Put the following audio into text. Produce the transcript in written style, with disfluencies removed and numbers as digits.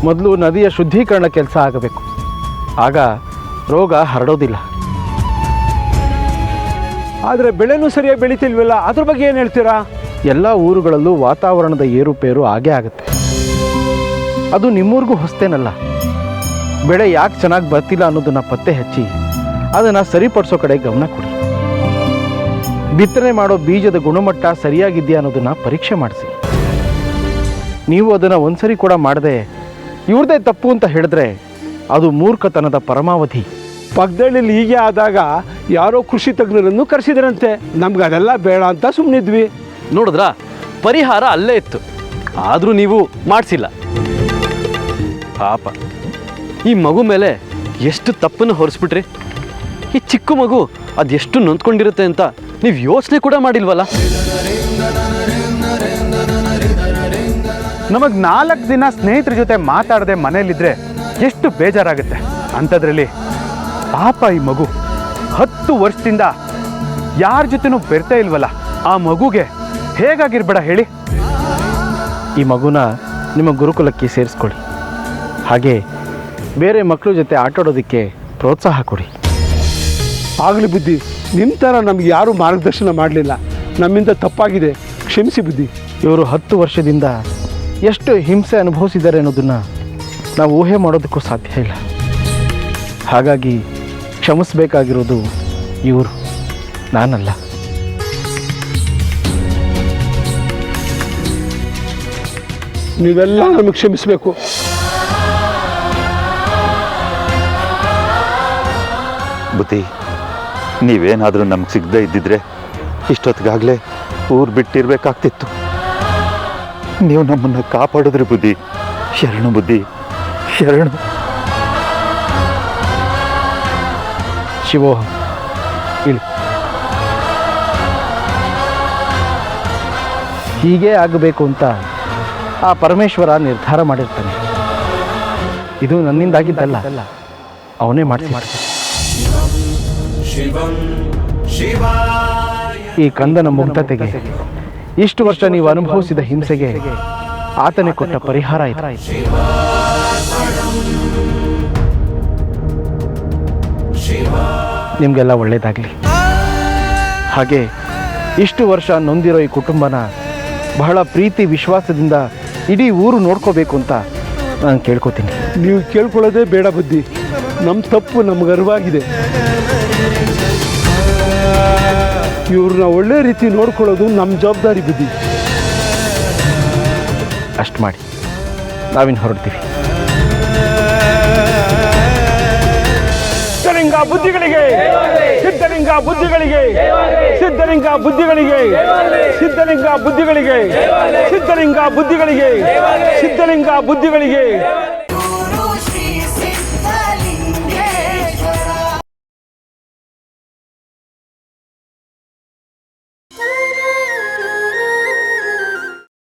ಮೊದಲು ನದಿಯ ಶುದ್ಧೀಕರಣ ಕೆಲಸ ಆಗಬೇಕು. ಆಗ ರೋಗ ಹರಡೋದಿಲ್ಲ. ಆದರೆ ಬೆಳೆನೂ ಸರಿಯಾಗಿ ಬೆಳೀತಿಲ್ವಲ್ಲ, ಅದ್ರ ಬಗ್ಗೆ ಏನು ಹೇಳ್ತೀರಾ? ಎಲ್ಲ ಊರುಗಳಲ್ಲೂ ವಾತಾವರಣದ ಏರುಪೇರು ಆಗೇ ಆಗುತ್ತೆ. ಅದು ನಿಮ್ಮೂರಿಗೂ ಹೊಸ್ತೇನಲ್ಲ. ಬೆಳೆ ಯಾಕೆ ಚೆನ್ನಾಗಿ ಬರ್ತಿಲ್ಲ ಅನ್ನೋದನ್ನು ಪತ್ತೆ ಹಚ್ಚಿ ಅದನ್ನು ಸರಿಪಡಿಸೋ ಕಡೆ ಗಮನ ಕೊಡಿ. ಬಿತ್ತನೆ ಮಾಡೋ ಬೀಜದ ಗುಣಮಟ್ಟ ಸರಿಯಾಗಿದೆಯಾ ಅನ್ನೋದನ್ನು ಪರೀಕ್ಷೆ ಮಾಡಿಸಿ. ನೀವು ಅದನ್ನು ಒಂದ್ಸರಿ ಕೂಡ ಮಾಡದೆ ಇವ್ರದೇ ತಪ್ಪು ಅಂತ ಹೇಳಿದ್ರೆ ಅದು ಮೂರ್ಖತನದ ಪರಮಾವಧಿ. ಪಕ್ಕದಳ್ಳಿಲಿ ಹೀಗೆ ಆದಾಗ ಯಾರೋ ಕೃಷಿ ತಜ್ಞರನ್ನು ಕರೆಸಿದ್ರಂತೆ. ನಮ್ಗೆ ಅದೆಲ್ಲ ಬೇಡ ಅಂತ ಸುಮ್ಮನಿದ್ವಿ. ನೋಡಿದ್ರ, ಪರಿಹಾರ ಅಲ್ಲೇ ಇತ್ತು, ಆದರೂ ನೀವು ಮಾಡಿಸಿಲ್ಲ. ಪಾಪ ಈ ಮಗು ಮೇಲೆ ಎಷ್ಟು ತಪ್ಪನ್ನು ಹೊರಿಸ್ಬಿಟ್ರಿ. ಈ ಚಿಕ್ಕ ಮಗು ಅದೆಷ್ಟು ನೊಂದ್ಕೊಂಡಿರುತ್ತೆ ಅಂತ ನೀವು ಯೋಚನೆ ಕೂಡ ಮಾಡಿಲ್ವಲ್ಲ. ನಮಗೆ 4 ದಿನ ಸ್ನೇಹಿತರ ಜೊತೆ ಮಾತಾಡದೆ ಮನೇಲಿದ್ರೆ ಎಷ್ಟು ಬೇಜಾರಾಗುತ್ತೆ. ಅಂಥದ್ರಲ್ಲಿ ಪಾಪ ಈ ಮಗು 10 ವರ್ಷದಿಂದ ಯಾರ ಜೊತೆನೂ ಬೆರ್ತಾ ಇಲ್ವಲ್ಲ. ಆ ಮಗುಗೆ ಹೇಗಾಗಿರ್ಬೇಡ ಹೇಳಿ. ಈ ಮಗುನ ನಿಮ್ಮ ಗುರುಕುಲಕ್ಕೆ ಸೇರಿಸ್ಕೊಳ್ಳಿ. ಹಾಗೆ ಬೇರೆ ಮಕ್ಕಳ ಜೊತೆ ಆಟಾಡೋದಕ್ಕೆ ಪ್ರೋತ್ಸಾಹ ಕೊಡಿ. ಆಗಲಿ ಬುದ್ಧಿ, ನಿಮ್ಮ ಥರ ನಮ್ಗೆ ಯಾರೂ ಮಾರ್ಗದರ್ಶನ ಮಾಡಲಿಲ್ಲ. ನಮ್ಮಿಂದ ತಪ್ಪಾಗಿದೆ, ಕ್ಷಮಿಸಿ ಬುದ್ಧಿ. ಇವರು 10 ವರ್ಷದಿಂದ ಎಷ್ಟು ಹಿಂಸೆ ಅನುಭವಿಸಿದ್ದಾರೆ ಅನ್ನೋದನ್ನು ನಾವು ಊಹೆ ಮಾಡೋದಕ್ಕೂ ಸಾಧ್ಯ ಇಲ್ಲ. ಹಾಗಾಗಿ ಕ್ಷಮಿಸಬೇಕಾಗಿರೋದು ಇವರು, ನಾನಲ್ಲ. ನೀವೆಲ್ಲ ನಮಗೆ ಕ್ಷಮಿಸಬೇಕು. ಬುದ್ಧಿ, ನೀವೇನಾದರೂ ನಮ್ಗೆ ಸಿಗದೇ ಇದ್ದಿದ್ರೆ ಇಷ್ಟೊತ್ತಿಗಾಗಲೇ ಊರು ಬಿಟ್ಟಿರ್ಬೇಕಾಗ್ತಿತ್ತು. ನೀವು ನಮ್ಮನ್ನು ಕಾಪಾಡಿದ್ರಿ ಬುದ್ಧಿ. ಶರಣು ಬುದ್ಧಿ, ಶರಣು. ಶಿವೋಹಂ, ಇಳಿ. ಹೀಗೆ ಆಗಬೇಕು ಅಂತ ಆ ಪರಮೇಶ್ವರ ನಿರ್ಧಾರ ಮಾಡಿರ್ತಾನೆ. ಇದು ನನ್ನಿಂದಾಗಿದ್ದಲ್ಲ, ಅವನೇ ಮಾಡಿಸಿ. ಈ ಕಂದನ ಮುಗ್ಧತೆಗೆ, ಇಷ್ಟು ವರ್ಷ ನೀವು ಅನುಭವಿಸಿದ ಹಿಂಸೆಗೆ ಆತನೇ ಕೊಟ್ಟ ಪರಿಹಾರ ಆಯಿತು. ನಿಮಗೆಲ್ಲ ಒಳ್ಳೆಯದಾಗಲಿ. ಹಾಗೆ ಇಷ್ಟು ವರ್ಷ ನೊಂದಿರೋ ಈ ಕುಟುಂಬನ ಬಹಳ ಪ್ರೀತಿ ವಿಶ್ವಾಸದಿಂದ ಇಡೀ ಊರು ನೋಡ್ಕೋಬೇಕು ಅಂತ ನಾನು ಕೇಳ್ಕೊತೀನಿ. ನೀವು ಕೇಳ್ಕೊಳ್ಳೋದೇ ಬೇಡ ಬುದ್ಧಿ. ನಮ್ಮ ತಪ್ಪು ನಮ್ಗೆ ಅರಿವಾಗಿದೆ. ಇವ್ರನ್ನ ಒಳ್ಳೆ ರೀತಿ ನೋಡ್ಕೊಳ್ಳೋದು ನಮ್ಮ ಜವಾಬ್ದಾರಿ ಬುದ್ಧಿ. ಅಷ್ಟು ಮಾಡಿ, ನಾವಿನ್ನು ಹೊರಡ್ತೀವಿ. ಸಿದ್ಧಲಿಂಗ ಬುದ್ಧಿಗಳಿಗೆ, ಸಿದ್ಧಲಿಂಗ ಬುದ್ಧಿಗಳಿಗೆ, ಸಿದ್ಧಲಿಂಗ ಬುದ್ಧಿಗಳಿಗೆ, ಸಿದ್ಧಲಿಂಗ ಬುದ್ಧಿಗಳಿಗೆ, ಸಿದ್ಧಲಿಂಗ ಬುದ್ಧಿಗಳಿಗೆ, ಸಿದ್ಧಲಿಂಗ ಬುದ್ಧಿಗಳಿಗೆ.